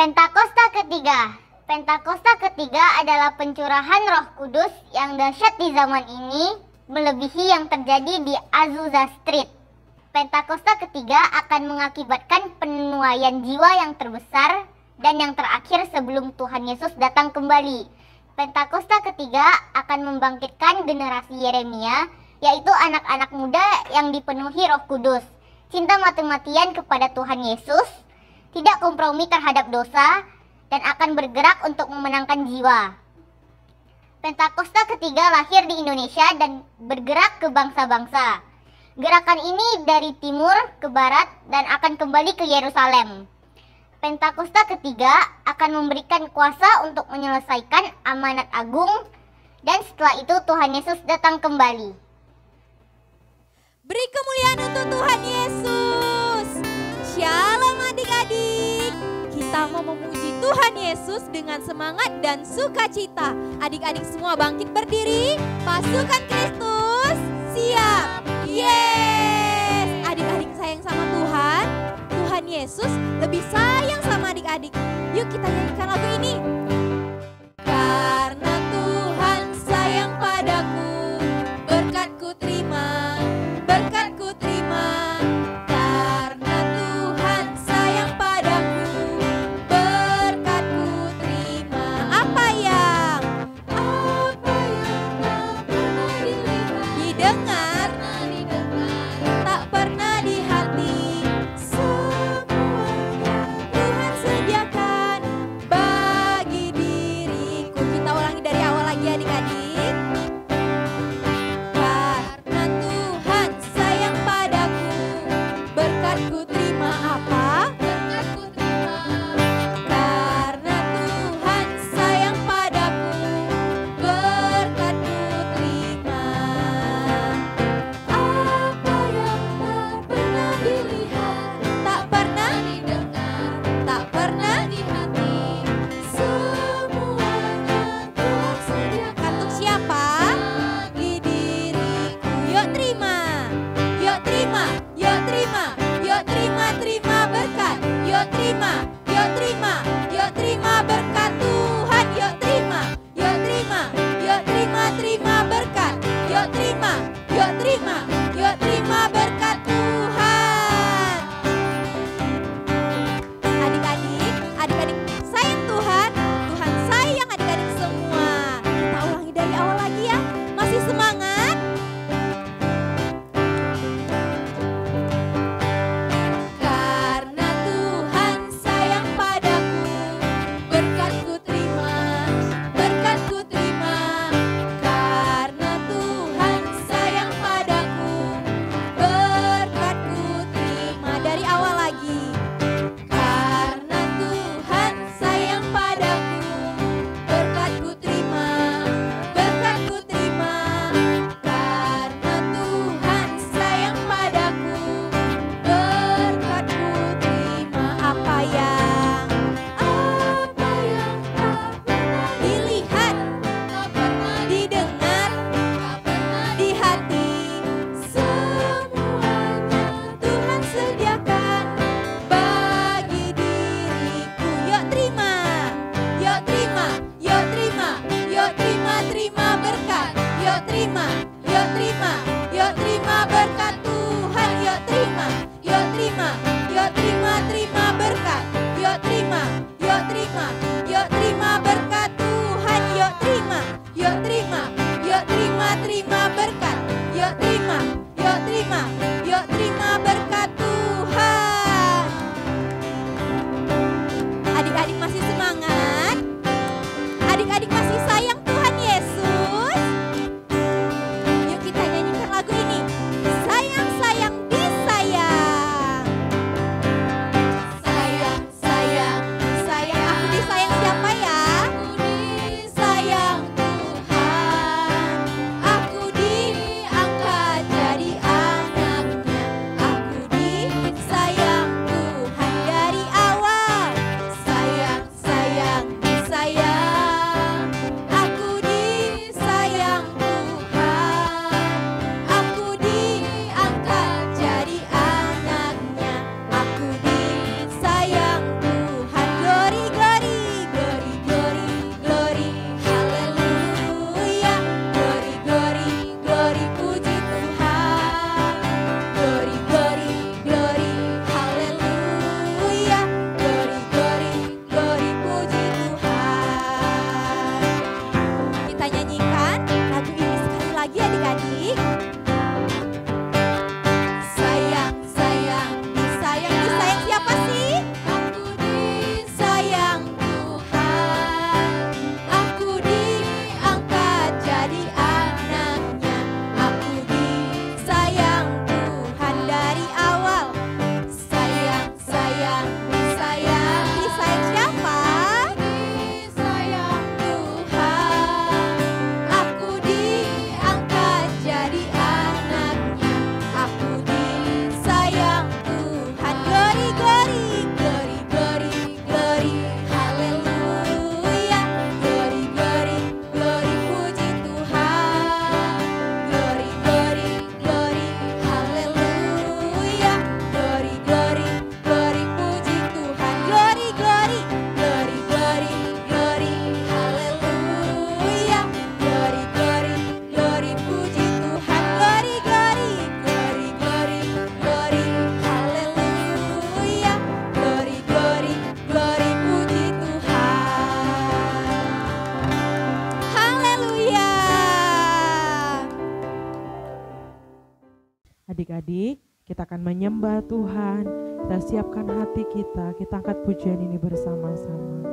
Pentakosta ketiga. Pentakosta ketiga adalah pencurahan Roh Kudus yang dahsyat di zaman ini, melebihi yang terjadi di Azusa Street. Pentakosta ketiga akan mengakibatkan penuaian jiwa yang terbesar dan yang terakhir sebelum Tuhan Yesus datang kembali. Pentakosta ketiga akan membangkitkan generasi Yeremia, yaitu anak-anak muda yang dipenuhi Roh Kudus, cinta mati-matian kepada Tuhan Yesus, tidak kompromi terhadap dosa, dan akan bergerak untuk memenangkan jiwa. Pentakosta ketiga lahir di Indonesia dan bergerak ke bangsa-bangsa. Gerakan ini dari timur ke barat dan akan kembali ke Yerusalem. Pentakosta ketiga akan memberikan kuasa untuk menyelesaikan amanat agung, dan setelah itu Tuhan Yesus datang kembali. Beri kemuliaan untuk Tuhan Yesus. Shalom adik-adik. Kita mau memuji Tuhan Yesus dengan semangat dan sukacita. Adik-adik semua bangkit berdiri. Pasukan Kristus siap. Yes. Adik-adik sayang sama Tuhan. Tuhan Yesus lebih sayang sama adik-adik. Yuk kita nyanyikan lagu ini. Karena Tuhan sayang padaku, berkatku terima, berkatku terima. Karena Tuhan sayang padaku, berkatku terima. Apa yang tak pernah didengar, tak pernah di hati, semuanya Tuhan sediakan bagi diriku. Kita ulangi dari awal lagi adik-adik. Karena Tuhan sayang padaku, berkatku terima. Apa? Berkatku terima. Karena Tuhan sayang padaku, berkatku terima. Apa yang tak pernah dilihat, tak pernah didengar, tak pernah di hati, semuanya Tuhan sediakan. Untuk siapa? Bagi diriku. Yuk terima, yuk terima, yuk terima, yuk terima, terima berkat. Yuk terima, yuk terima, yuk terima berkat Tuhan. Yuk terima, yuk terima, yuk terima, terima berkat. Yuk terima, yuk terima, yuk terima berkat Tuhan. Adik-adik, adik-adik sayang Tuhan, Tuhan sayang adik-adik semua. Kita ulangi dari awal lagi ya. Masih semangat? Karena Tuhan sayang padaku, berkatku terima, berkatku terima. Karena Tuhan sayang padaku, Adik-adik, kita akan menyembah Tuhan. Kita siapkan hati kita angkat pujian ini bersama-sama.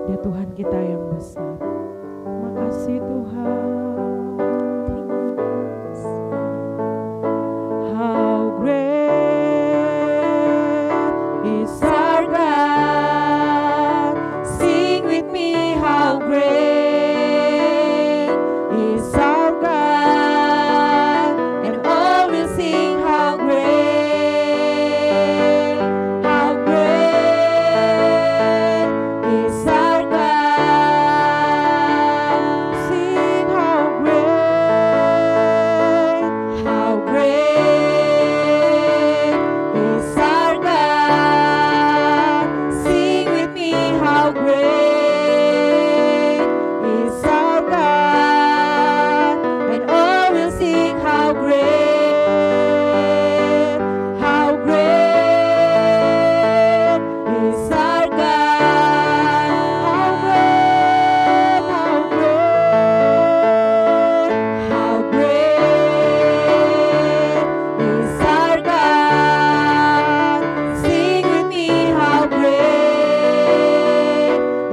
Dia Tuhan kita yang besar. Terima kasih Tuhan. How great is our God. Sing with me, how great is our God. And all will sing, how great is our God. Sing, how great is our God. Sing with me, how great is our God. And all will sing, how great is our God. How great is our God. Sing with me, how great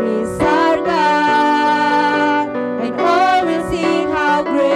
is our God. And all will sing, how great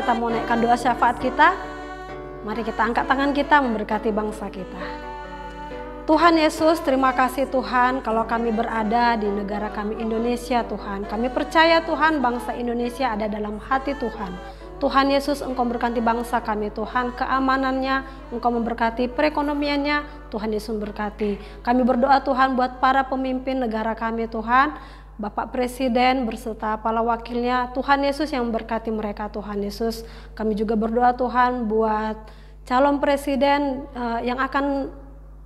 kita mau naikkan doa syafaat kita, mari kita angkat tangan kita memberkati bangsa kita. Tuhan Yesus, terima kasih Tuhan kalau kami berada di negara kami Indonesia Tuhan. Kami percaya Tuhan bangsa Indonesia ada dalam hati Tuhan. Tuhan Yesus, Engkau memberkati bangsa kami Tuhan, keamanannya, Engkau memberkati perekonomiannya, Tuhan Yesus memberkati. Kami berdoa Tuhan buat para pemimpin negara kami Tuhan, Bapak Presiden berserta para wakilnya, Tuhan Yesus yang memberkati mereka Tuhan Yesus. Kami juga berdoa Tuhan buat calon presiden yang akan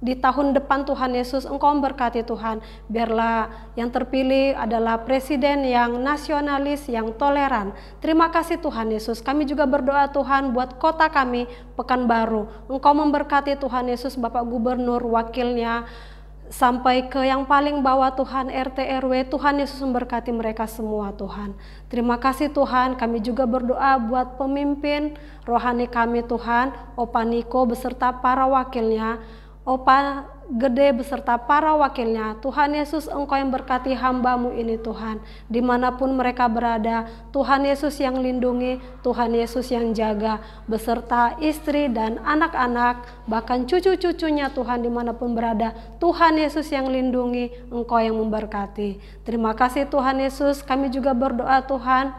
di tahun depan Tuhan Yesus, Engkau memberkati Tuhan. Biarlah yang terpilih adalah presiden yang nasionalis, yang toleran. Terima kasih Tuhan Yesus. Kami juga berdoa Tuhan buat kota kami, Pekanbaru. Engkau memberkati Tuhan Yesus, Bapak Gubernur, wakilnya, sampai ke yang paling bawah Tuhan, RT RW. Tuhan Yesus memberkati mereka semua Tuhan. Terima kasih Tuhan. Kami juga berdoa buat pemimpin rohani kami Tuhan, Opa Niko beserta para wakilnya, Opa Gede beserta para wakilnya. Tuhan Yesus, Engkau yang berkati hamba-Mu ini Tuhan. Dimanapun mereka berada, Tuhan Yesus yang lindungi, Tuhan Yesus yang jaga, beserta istri dan anak-anak, bahkan cucu-cucunya Tuhan dimanapun berada. Tuhan Yesus yang lindungi, Engkau yang memberkati. Terima kasih Tuhan Yesus. Kami juga berdoa Tuhan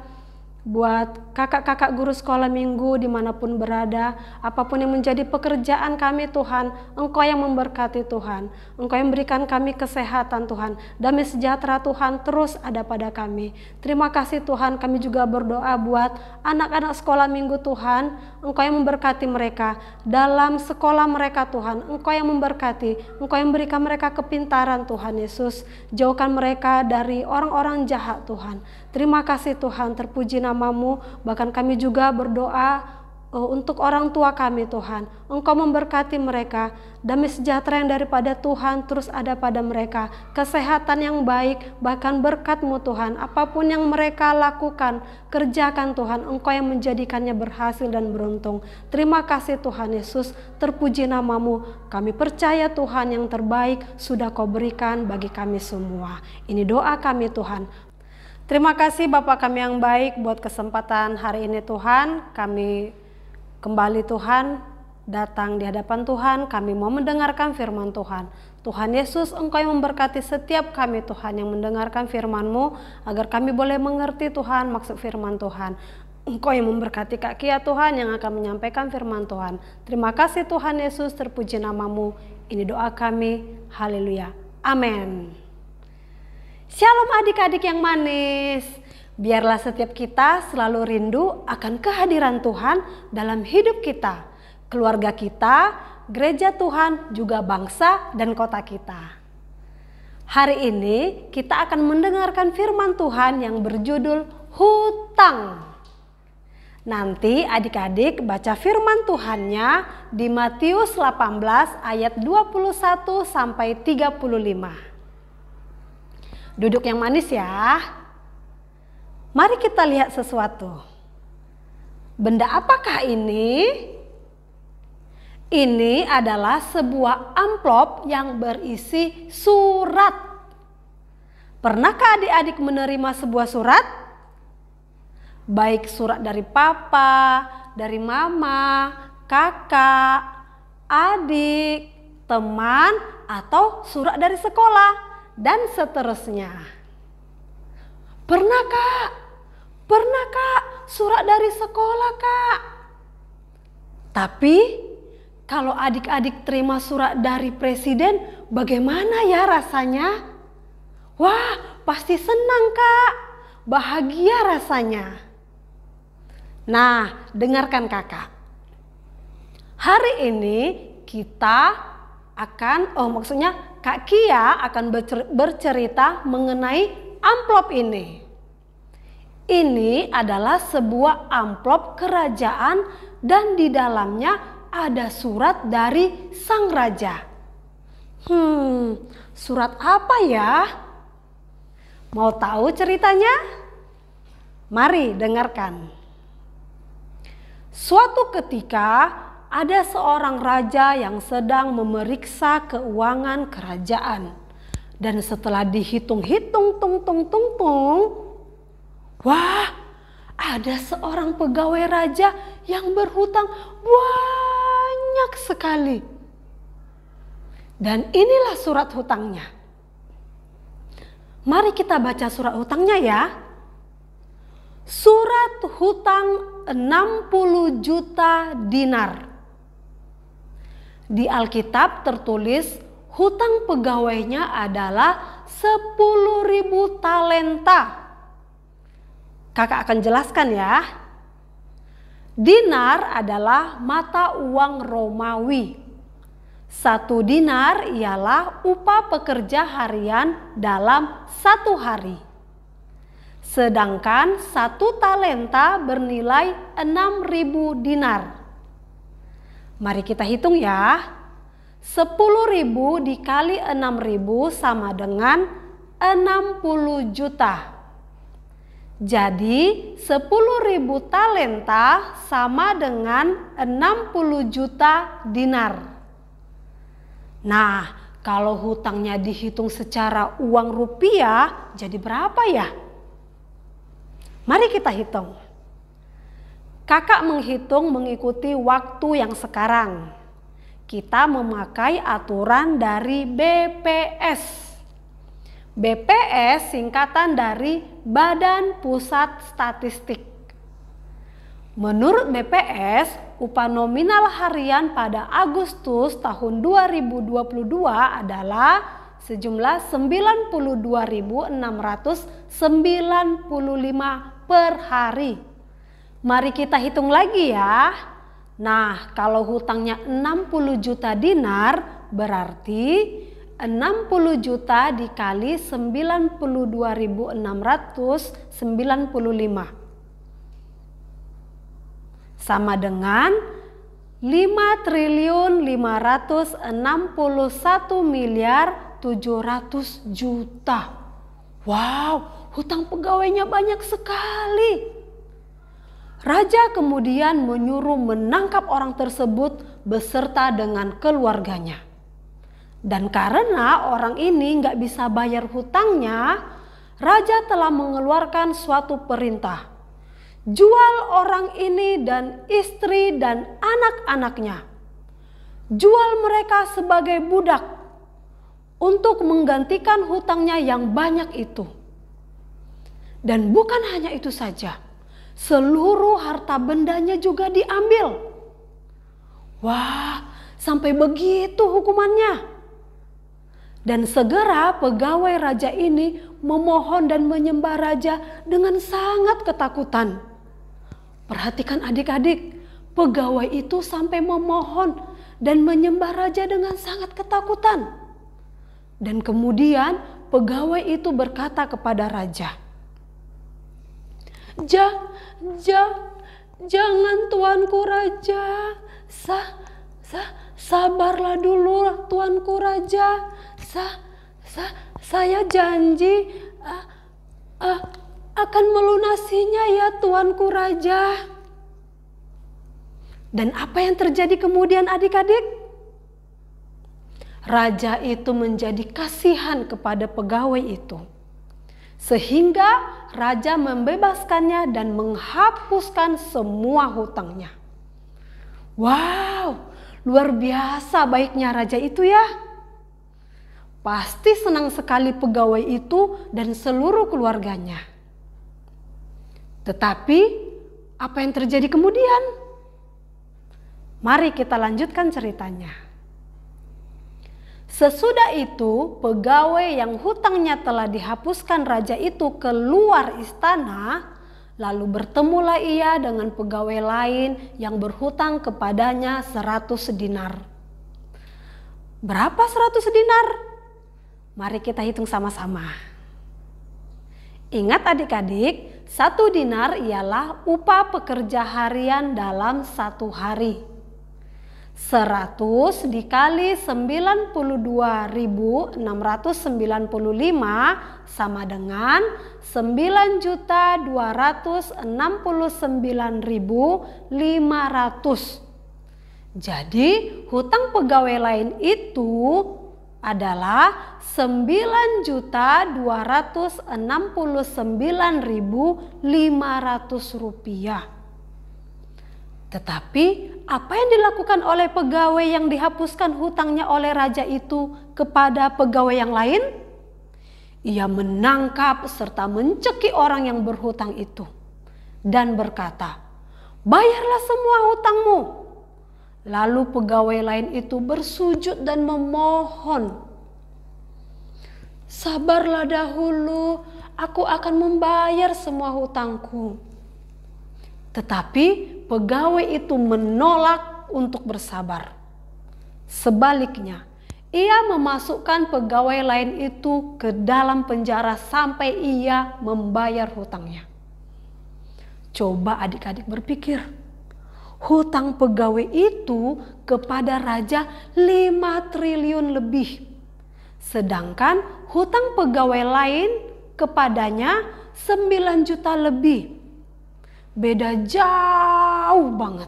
buat kakak-kakak guru sekolah minggu dimanapun berada, apapun yang menjadi pekerjaan kami Tuhan, Engkau yang memberkati Tuhan, Engkau yang memberikan kami kesehatan Tuhan, damai sejahtera Tuhan terus ada pada kami. Terima kasih Tuhan. Kami juga berdoa buat anak-anak sekolah minggu Tuhan, Engkau yang memberkati mereka dalam sekolah mereka Tuhan, Engkau yang memberkati, Engkau yang memberikan mereka kepintaran Tuhan Yesus, jauhkan mereka dari orang-orang jahat Tuhan. Terima kasih Tuhan, terpuji nama-Mu. Bahkan kami juga berdoa untuk orang tua kami Tuhan, Engkau memberkati mereka, damai sejahtera yang daripada Tuhan terus ada pada mereka, kesehatan yang baik, bahkan berkat-Mu Tuhan. Apapun yang mereka lakukan, kerjakan Tuhan, Engkau yang menjadikannya berhasil dan beruntung. Terima kasih Tuhan Yesus, terpuji nama-Mu. Kami percaya Tuhan yang terbaik sudah Kau berikan bagi kami semua. Ini doa kami Tuhan. Terima kasih Bapak kami yang baik buat kesempatan hari ini Tuhan. Kami kembali Tuhan datang di hadapan Tuhan. Kami mau mendengarkan firman Tuhan. Tuhan Yesus, Engkau yang memberkati setiap kami Tuhan yang mendengarkan firman-Mu, agar kami boleh mengerti Tuhan maksud firman Tuhan. Engkau yang memberkati Kak Kia Tuhan yang akan menyampaikan firman Tuhan. Terima kasih Tuhan Yesus, terpuji nama-Mu. Ini doa kami. Haleluya. Amin. Shalom adik-adik yang manis. Biarlah setiap kita selalu rindu akan kehadiran Tuhan dalam hidup kita, keluarga kita, gereja Tuhan, juga bangsa dan kota kita. Hari ini kita akan mendengarkan firman Tuhan yang berjudul hutang. Nanti adik-adik baca firman Tuhannya di Matius 18 ayat 21 sampai 35. Duduk yang manis ya. Mari kita lihat sesuatu. Benda apakah ini? Ini adalah sebuah amplop yang berisi surat. Pernahkah adik-adik menerima sebuah surat? Baik surat dari papa, dari mama, kakak, adik, teman, atau surat dari sekolah, dan seterusnya. Pernah kak surat dari sekolah kak? Tapi kalau adik-adik terima surat dari presiden, bagaimana ya rasanya? Wah, pasti senang kak, bahagia rasanya. Nah, dengarkan kakak. Hari ini kita akan, Kak Kia akan bercerita mengenai amplop ini. Ini adalah sebuah amplop kerajaan dan di dalamnya ada surat dari sang raja. Surat apa ya? Mau tahu ceritanya? Mari dengarkan. Suatu ketika ada seorang raja yang sedang memeriksa keuangan kerajaan. Dan setelah dihitung-hitung, wah, ada seorang pegawai raja yang berhutang banyak sekali. Dan inilah surat hutangnya. Mari kita baca surat hutangnya ya. Surat hutang 60 juta dinar. Di Alkitab tertulis hutang pegawainya adalah 10.000 talenta. Kakak akan jelaskan ya. Dinar adalah mata uang Romawi. 1 dinar ialah upah pekerja harian dalam 1 hari. Sedangkan 1 talenta bernilai 6.000 dinar. Mari kita hitung ya. 10.000 dikali 6.000 sama dengan 60 juta. Jadi 10.000 talenta sama dengan 60 juta dinar. Nah, kalau hutangnya dihitung secara uang rupiah, jadi berapa ya? Mari kita hitung. Kakak menghitung mengikuti waktu yang sekarang. Kita memakai aturan dari BPS. BPS singkatan dari Badan Pusat Statistik. Menurut BPS, upah nominal harian pada Agustus tahun 2022 adalah sejumlah 92.695 per hari. Mari kita hitung lagi ya. Nah, kalau hutangnya 60 juta dinar berarti 60 juta dikali 92.695 sama dengan 5.561.700.000.000. Wow, hutang pegawainya banyak sekali. Raja kemudian menyuruh menangkap orang tersebut beserta dengan keluarganya. Dan karena orang ini nggak bisa bayar hutangnya, raja telah mengeluarkan suatu perintah. Jual orang ini dan istri dan anak-anaknya. Jual mereka sebagai budak untuk menggantikan hutangnya yang banyak itu. Dan bukan hanya itu saja, seluruh harta bendanya juga diambil. Wah, sampai begitu hukumannya. Dan segera pegawai raja ini memohon dan menyembah raja dengan sangat ketakutan. Perhatikan adik-adik, pegawai itu sampai memohon dan menyembah raja dengan sangat ketakutan. Dan kemudian pegawai itu berkata kepada raja, Jangan tuanku raja, sabarlah dulu tuanku raja. Saya janji akan melunasinya ya tuanku raja. Dan apa yang terjadi kemudian adik-adik? Raja itu menjadi kasihan kepada pegawai itu. Sehingga raja membebaskannya dan menghapuskan semua hutangnya. Wow, luar biasa baiknya raja itu ya. Pasti senang sekali pegawai itu dan seluruh keluarganya. Tetapi apa yang terjadi kemudian? Mari kita lanjutkan ceritanya. Sesudah itu, pegawai yang hutangnya telah dihapuskan raja itu keluar istana, lalu bertemulah ia dengan pegawai lain yang berhutang kepadanya 100 dinar. Berapa 100 dinar? Mari kita hitung sama-sama. Ingat adik-adik, 1 dinar ialah upah pekerja harian dalam 1 hari. 100 dikali 92.695 sama dengan 9.269.500. Jadi hutang pegawai lain itu adalah 9.269.500 rupiah. Tetapi apa yang dilakukan oleh pegawai yang dihapuskan hutangnya oleh raja itu kepada pegawai yang lain? Ia menangkap serta mencekik orang yang berhutang itu dan berkata, "Bayarlah semua hutangmu." Lalu pegawai lain itu bersujud dan memohon, "Sabarlah dahulu, aku akan membayar semua hutangku." Tetapi pegawai itu menolak untuk bersabar. Sebaliknya, ia memasukkan pegawai lain itu ke dalam penjara sampai ia membayar hutangnya. Coba adik-adik berpikir, hutang pegawai itu kepada raja 5 triliun lebih. Sedangkan hutang pegawai lain kepadanya 9 juta lebih. Beda jauh banget.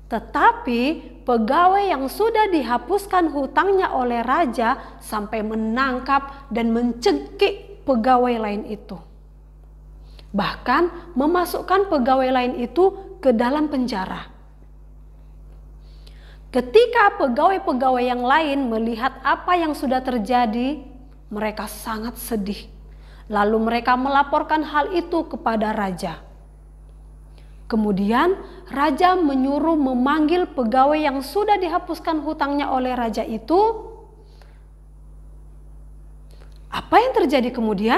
Tetapi pegawai yang sudah dihapuskan hutangnya oleh raja sampai menangkap dan mencekik pegawai lain itu. Bahkan memasukkan pegawai lain itu ke dalam penjara. Ketika pegawai-pegawai yang lain melihat apa yang sudah terjadi, mereka sangat sedih. Lalu mereka melaporkan hal itu kepada raja. Kemudian raja menyuruh memanggil pegawai yang sudah dihapuskan hutangnya oleh raja itu. Apa yang terjadi kemudian?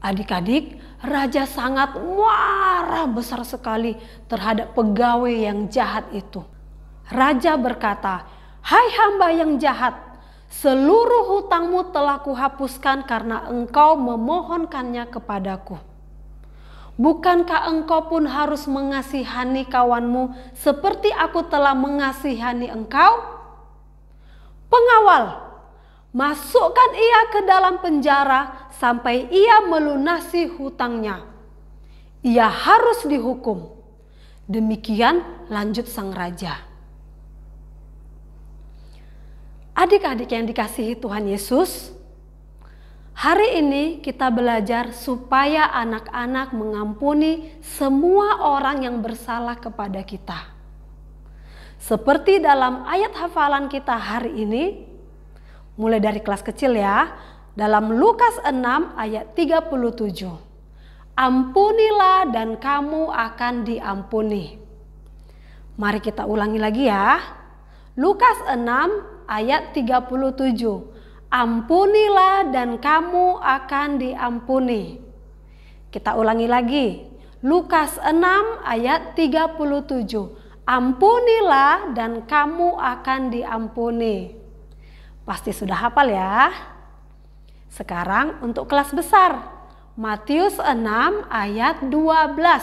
Adik-adik, raja sangat marah besar sekali terhadap pegawai yang jahat itu. Raja berkata, "Hai hamba yang jahat, seluruh hutangmu telah kuhapuskan karena engkau memohonkannya kepadaku. Bukankah engkau pun harus mengasihani kawanmu seperti aku telah mengasihani engkau? Pengawal, masukkan ia ke dalam penjara sampai ia melunasi hutangnya. Ia harus dihukum." Demikian lanjut sang raja. Adik-adik yang dikasihi Tuhan Yesus, hari ini kita belajar supaya anak-anak mengampuni semua orang yang bersalah kepada kita. Seperti dalam ayat hafalan kita hari ini, mulai dari kelas kecil ya, dalam Lukas 6 ayat 37. "Ampunilah dan kamu akan diampuni." Mari kita ulangi lagi ya. Lukas 6 ayat 37. "Ampunilah dan kamu akan diampuni." Kita ulangi lagi. Lukas 6 ayat 37. "Ampunilah dan kamu akan diampuni." Pasti sudah hafal ya. Sekarang untuk kelas besar. Matius 6 ayat 12.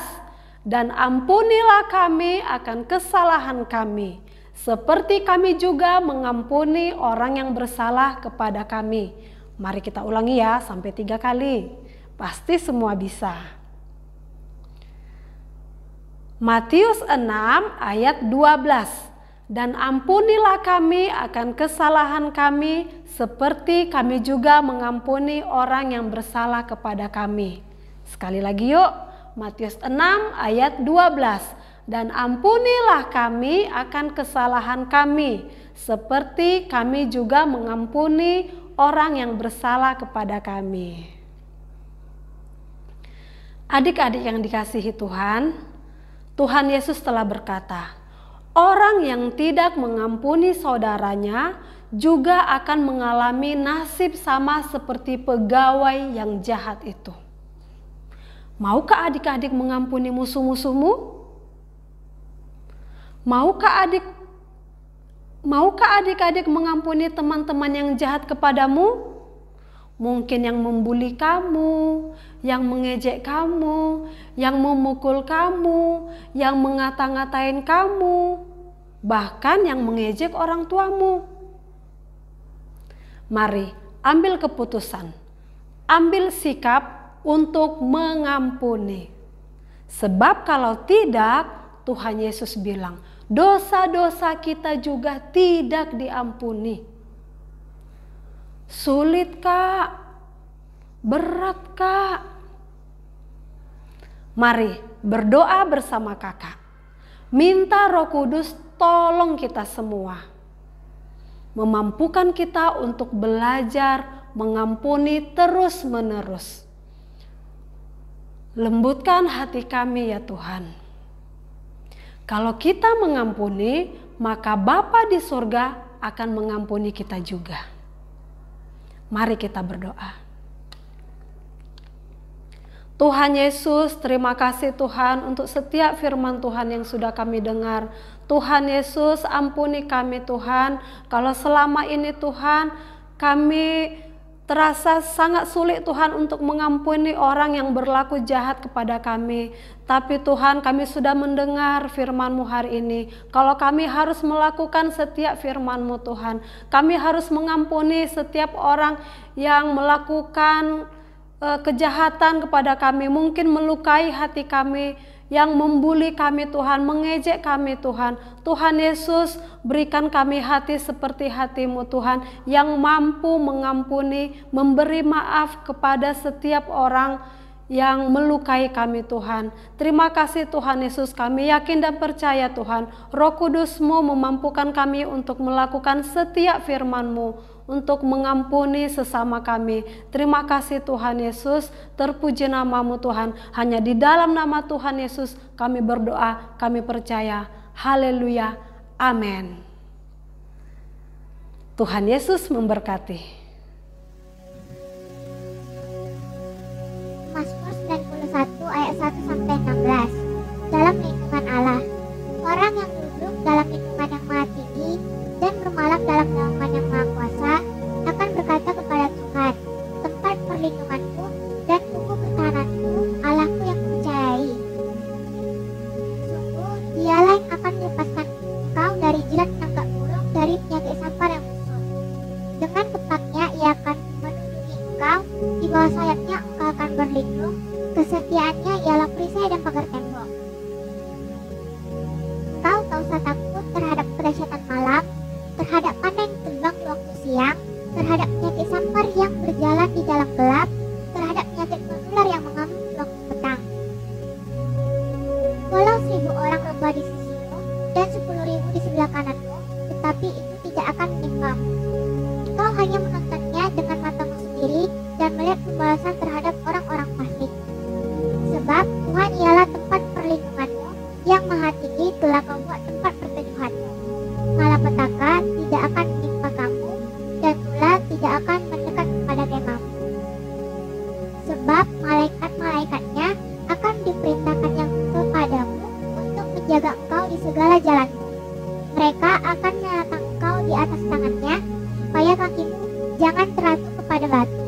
"Dan ampunilah kami akan kesalahan kami, seperti kami juga mengampuni orang yang bersalah kepada kami." Mari kita ulangi ya sampai 3 kali. Pasti semua bisa. Matius 6 ayat 12. "Dan ampunilah kami akan kesalahan kami, seperti kami juga mengampuni orang yang bersalah kepada kami." Sekali lagi yuk. Matius 6 ayat 12. "Dan ampunilah kami akan kesalahan kami, seperti kami juga mengampuni orang yang bersalah kepada kami." Adik-adik yang dikasihi Tuhan, Tuhan Yesus telah berkata, orang yang tidak mengampuni saudaranya juga akan mengalami nasib sama seperti pegawai yang jahat itu. Maukah adik-adik mengampuni musuh-musuhmu? Maukah adik-adik mengampuni teman-teman yang jahat kepadamu? Mungkin yang membuli kamu, yang mengejek kamu, yang memukul kamu, yang mengata-ngatain kamu, bahkan yang mengejek orang tuamu. Mari ambil keputusan, ambil sikap untuk mengampuni. Sebab kalau tidak, Tuhan Yesus bilang, dosa-dosa kita juga tidak diampuni. Sulit Kak? Berat Kak? Mari berdoa bersama kakak. Minta Roh Kudus tolong kita semua. Memampukan kita untuk belajar mengampuni terus-menerus. Lembutkan hati kami ya Tuhan. Kalau kita mengampuni, maka Bapa di surga akan mengampuni kita juga. Mari kita berdoa. Tuhan Yesus, terima kasih Tuhan untuk setiap firman Tuhan yang sudah kami dengar. Tuhan Yesus, ampuni kami Tuhan, kalau selama ini Tuhan kami terasa sangat sulit Tuhan untuk mengampuni orang yang berlaku jahat kepada kami. Tapi Tuhan, kami sudah mendengar firman-Mu hari ini. Kalau kami harus melakukan setiap firman-Mu Tuhan, kami harus mengampuni setiap orang yang melakukan kejahatan kepada kami, mungkin melukai hati kami, yang membuli kami Tuhan, mengejek kami Tuhan. Tuhan Yesus, berikan kami hati seperti hati-Mu Tuhan, yang mampu mengampuni, memberi maaf kepada setiap orang yang melukai kami Tuhan. Terima kasih Tuhan Yesus, kami yakin dan percaya Tuhan, Roh Kudus-Mu memampukan kami untuk melakukan setiap firman-Mu, untuk mengampuni sesama kami. Terima kasih Tuhan Yesus, terpuji nama-Mu Tuhan. Hanya di dalam nama Tuhan Yesus kami berdoa, kami percaya. Haleluya, amin. Tuhan Yesus memberkati. Mazmur 91 ayat 1-16. Dalam lindungan Allah, orang yang duduk dalam lindungan yang Maha Tinggi dan bermalam dalam naungan yang Maha Kuasa akan berkata kepada Tuhan, tempat perlindunganku dan buku pertahananku, Allahku yang percayai. Sungguh dialah yang akan melepaskan engkau dari jilat penangkap burung, dari penyakit sampar yang musuh. Dengan kepaknya ia akan melindungi engkau, di bawah sayapnya engkau akan berlindung, kesetiaannya ialah perisai dan pagar tembok. Engkau tak usah takut terhadap kedahsyatan malam, terhadap panah yang terbang di waktu siang, terhadap penyakit sampar yang berjalan di dalam gelap, terhadap penyakit menular yang mengamuk di waktu petang. Walau 1000 orang rebah di sisimu dan 10.000 di sebelah kananmu, tetapi itu tidak akan menimpamu. Kau hanya menontonnya dengan matamu sendiri dan melihat pembalasan terhadap orang-orang fasik. Sebab Tuhan ialah tempat perlindunganmu, yang Maha Tinggi telah kau buat tempat perteduhanmu. Malapetaka tidak akan menimpa kamu, dan ular tidak akan mendekat kepada kemahmu. Sebab malaikat-malaikatnya akan diperintahkannya kepadamu untuk menjaga engkau di segala jalanmu. Mereka akan menyertai engkau di atas tangannya, supaya kakimu jangan terjatuh kepada batu.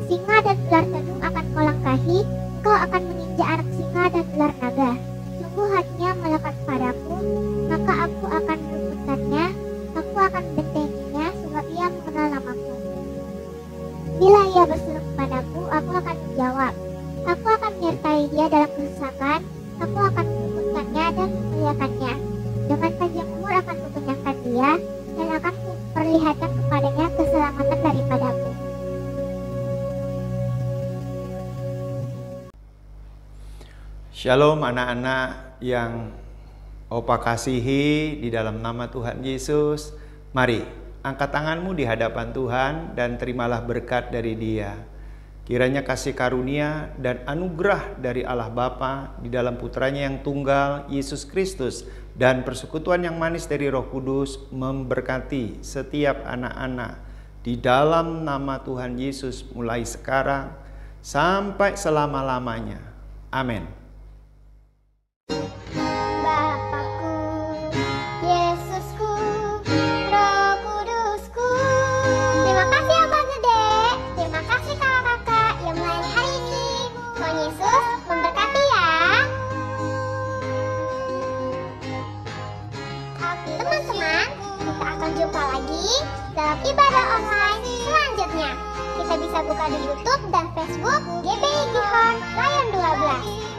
Singa dan ular tedung akan kau langkahi, engkau akan menginjak anak singa dan ular naga. Sungguh hatinya melekat padaku, maka aku akan meluputkannya, aku akan membentenginya, sebab ia mengenal namaku. Bila ia berseru kepadaku, aku akan menjawab. Aku akan menyertai dia dalam kesesakan, aku akan meluputkannya dan memuliakannya. Dengan panjang umur akan kukenyangkan dia, dan akan kuperlihatkan kepadanya keselamatan daripadaku. Shalom anak-anak yang Opa kasihi di dalam nama Tuhan Yesus. Mari angkat tanganmu di hadapan Tuhan dan terimalah berkat dari Dia. Kiranya kasih karunia dan anugerah dari Allah Bapa di dalam Putranya yang tunggal, Yesus Kristus, dan persekutuan yang manis dari Roh Kudus memberkati setiap anak-anak di dalam nama Tuhan Yesus mulai sekarang sampai selama-lamanya. Amin. Bapakku, Yesusku, Roh Kudusku. Terima kasih Abang Gede, terima kasih kakak-kakak yang melayani hari ini. Tuhan Yesus memberkati ya. Teman-teman, kita akan jumpa lagi dalam ibadah online selanjutnya. Kita bisa buka di YouTube dan Facebook GBI Gihon Lion 12.